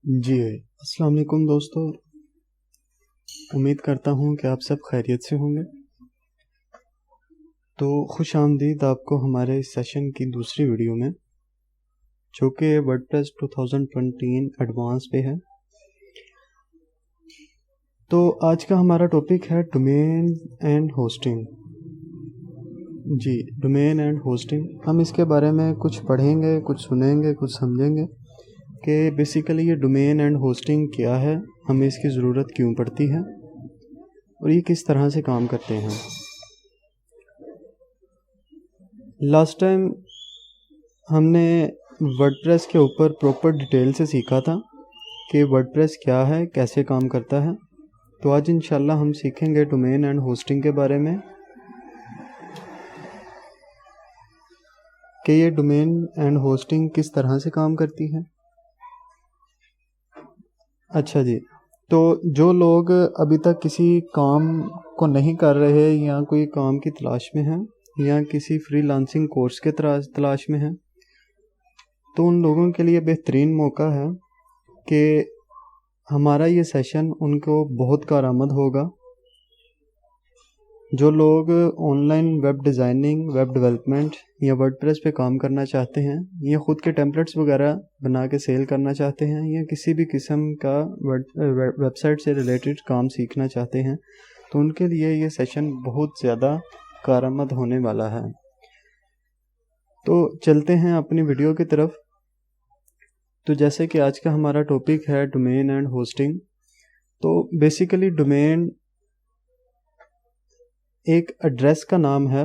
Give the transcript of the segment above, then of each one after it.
جی السلام علیکم دوستو، امید کرتا ہوں کہ آپ سب خیریت سے ہوں گے۔ تو خوش آمدید آپ کو ہمارے اس سیشن کی دوسری ویڈیو میں، جو کہ ورڈپریس 2020 ایڈوانس پہ ہے۔ تو آج کا ہمارا ٹاپک ہے ڈومین اینڈ ہوسٹنگ۔ جی، ڈومین اینڈ ہوسٹنگ، ہم اس کے بارے میں کچھ پڑھیں گے، کچھ سنیں گے، کچھ سمجھیں گے کہ بیسیکلی یہ ڈومین اینڈ ہوسٹنگ کیا ہے، ہمیں اس کی ضرورت کیوں پڑتی ہے اور یہ کس طرح سے کام کرتے ہیں۔ لاسٹ ٹائم ہم نے ورڈپریس کے اوپر پراپر ڈیٹیل سے سیکھا تھا کہ ورڈپریس کیا ہے، کیسے کام کرتا ہے۔ تو آج انشاءاللہ ہم سیکھیں گے ڈومین اینڈ ہوسٹنگ کے بارے میں کہ یہ ڈومین اینڈ ہوسٹنگ کس طرح سے کام کرتی ہے۔ اچھا جی، تو جو لوگ ابھی تک کسی کام کو نہیں کر رہے یا کوئی کام کی تلاش میں ہیں یا کسی فری لانسنگ کورس کے تلاش میں ہیں، تو ان لوگوں کے لیے بہترین موقع ہے کہ ہمارا یہ سیشن ان کو بہت کارآمد ہوگا۔ جو لوگ on line web designing, web development یا ورڈپریس پہ کام کرنا چاہتے ہیں یا خود کے ٹیمپلیٹس وغیرہ بنا کے سیل کرنا چاہتے ہیں یا کسی بھی قسم کا ویب سائٹ سے ریلیٹڈ کام سیکھنا چاہتے ہیں، تو ان کے لیے یہ سیشن بہت زیادہ کارآمد ہونے والا ہے۔ تو چلتے ہیں اپنی ویڈیو کی طرف۔ تو جیسے کہ آج کا ہمارا ٹاپک ہے ڈومین اینڈ ہوسٹنگ، تو بیسیکلی ڈومین ایک ایڈریس کا نام ہے،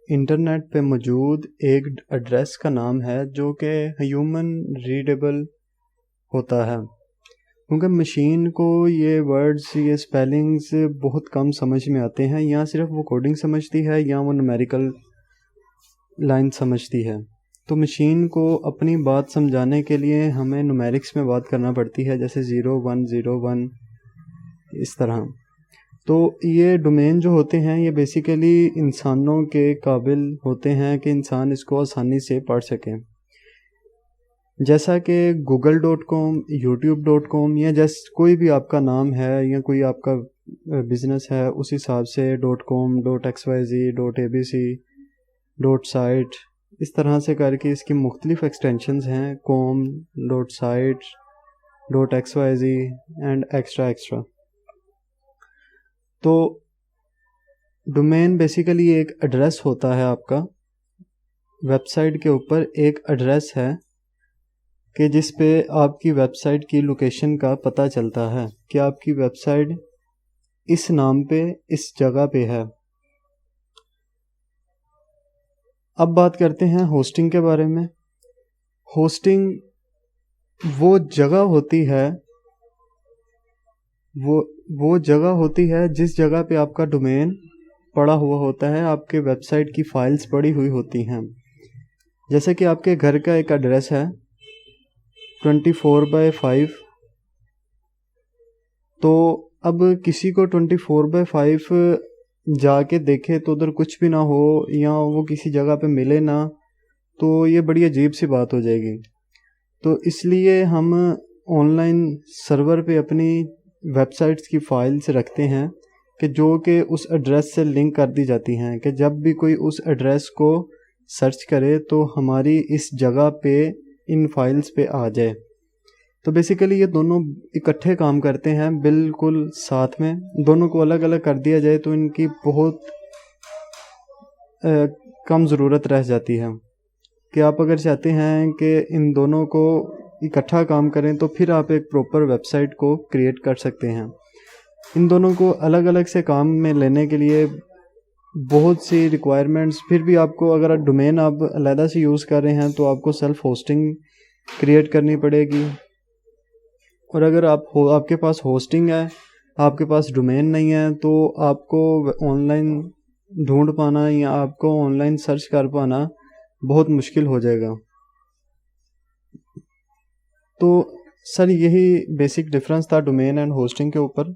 انٹرنیٹ پہ موجود ایک ایڈریس کا نام ہے جو کہ ہیومن ریڈیبل ہوتا ہے، کیونکہ مشین کو یہ ورڈز، یہ سپیلنگز بہت کم سمجھ میں آتے ہیں، یا صرف وہ کوڈنگ سمجھتی ہے یا وہ نومیریکل لائن سمجھتی ہے۔ تو مشین کو اپنی بات سمجھانے کے لیے ہمیں نومیرکس میں بات کرنا پڑتی ہے، جیسے 0 1 0 1 اس طرح۔ تو یہ ڈومین جو ہوتے ہیں یہ بیسیکلی انسانوں کے قابل ہوتے ہیں کہ انسان اس کو آسانی سے پڑھ سکیں، جیسا کہ google.com، youtube.com یا جیسے کوئی بھی آپ کا نام ہے یا کوئی آپ کا بزنس ہے، اس حساب سے .com .xyz .abc .site اس طرح سے کر کے اس کی مختلف ایکسٹینشنز ہیں، com .site .xyz and extra extra. تو ڈومین بیسیکلی ایک ایڈریس ہوتا ہے، آپ کا ویب سائٹ کے اوپر ایک ایڈریس ہے کہ جس پہ آپ کی ویب سائٹ کی لوکیشن کا پتہ چلتا ہے کہ آپ کی ویب سائٹ اس نام پہ، اس جگہ پہ ہے۔ اب بات کرتے ہیں ہوسٹنگ کے بارے میں۔ ہوسٹنگ وہ جگہ ہوتی ہے جس جگہ پہ آپ کا ڈومین پڑا ہوا ہوتا ہے، آپ کے ویب سائٹ کی فائلز پڑی ہوئی ہوتی ہیں۔ جیسے کہ آپ کے گھر کا ایک ایڈریس ہے 24/5، تو اب کسی کو 24/5 جا کے دیکھے تو ادھر کچھ بھی نہ ہو یا وہ کسی جگہ پہ ملے نہ، تو یہ بڑی عجیب سی بات ہو جائے گی۔ تو اس لیے ہم آن لائن سرور پہ اپنی ویب سائٹس کی فائلز رکھتے ہیں کہ جو کہ اس ایڈریس سے لنک کر دی جاتی ہیں، کہ جب بھی کوئی اس ایڈریس کو سرچ کرے تو ہماری اس جگہ پہ ان فائلز پہ آ جائے۔ تو بیسیکلی یہ دونوں اکٹھے کام کرتے ہیں، بالکل ساتھ میں۔ دونوں کو الگ الگ کر دیا جائے تو ان کی بہت کم ضرورت رہ جاتی ہے، کہ آپ اگر چاہتے ہیں کہ ان دونوں کو اکٹھا کام کریں تو پھر آپ ایک پراپر ویب سائٹ کو کریٹ کر سکتے ہیں۔ ان دونوں کو الگ الگ سے کام میں لینے کے لیے بہت سی ریکوائرمنٹس، پھر بھی آپ کو اگر ڈومین آپ علیحدہ سے یوز کر رہے ہیں تو آپ کو سیلف ہوسٹنگ کریٹ کرنی پڑے گی، اور اگر آپ کے پاس ہوسٹنگ ہے، آپ کے پاس ڈومین نہیں ہے، تو آپ کو آن لائن ڈھونڈ پانا یا آپ کو آن لائن سرچ کر پانا بہت مشکل ہو جائے گا۔ تو سر یہی بیسک ڈفرنس تھا ڈومین اینڈ ہوسٹنگ کے اوپر۔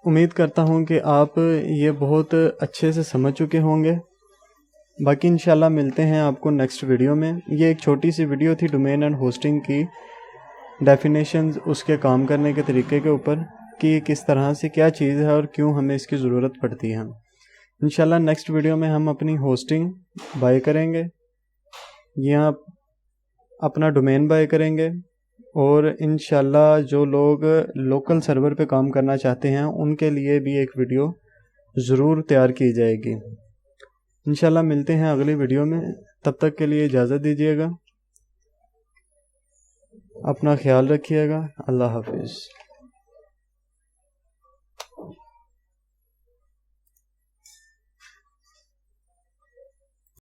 امید کرتا ہوں کہ آپ یہ بہت اچھے سے سمجھ چکے ہوں گے۔ باقی انشاءاللہ ملتے ہیں آپ کو نیکسٹ ویڈیو میں. یہ ایک چھوٹی سی ویڈیو تھی ڈومین اینڈ ہوسٹنگ کی ڈیفینیشنز، اس کے کام کرنے کے طریقے کے اوپر کہ کس طرح سے کیا چیز ہے اور کیوں ہمیں اس کی ضرورت پڑتی ہے. انشاءاللہ نیکسٹ ویڈیو میں ہم اپنی ہوسٹنگ بائی کریں گے یا اپنا ڈومین بائی کریں گے، اور انشاءاللہ جو لوگ لوکل سرور پہ کام کرنا چاہتے ہیں ان کے لیے بھی ایک ویڈیو ضرور تیار کی جائے گی. انشاءاللہ ملتے ہیں اگلی ویڈیو میں، تب تک کے لیے اجازت دیجیے گا. اپنا خیال رکھیے گا. اللہ حافظ.